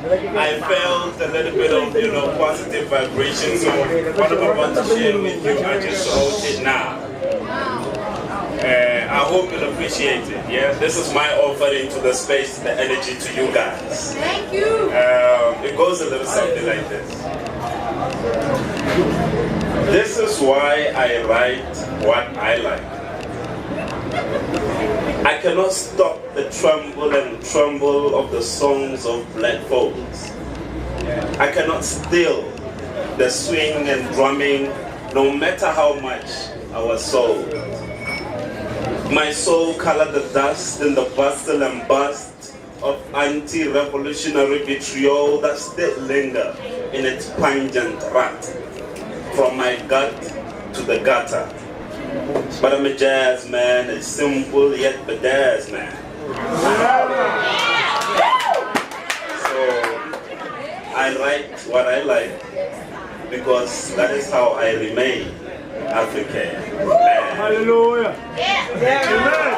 I felt a little bit of, positive vibrations. So whatever I want to share with you, I just wrote it now. I hope you'll appreciate it. Yeah, this is my offering to the space, the energy to you guys. Thank you. It goes a little something like this. This is why I write what I like. I cannot stop the tremble and tremble of the songs of black folks. I cannot still the swing and drumming, no matter how much I was sold. My soul colored the dust in the bustle and bust of anti-revolutionary vitriol that still linger in its pungent rut, from my gut to the gutter. But I'm a jazz man, a simple yet bedazzled man. So I write what I like because that is how I remain African. Hallelujah. Yeah.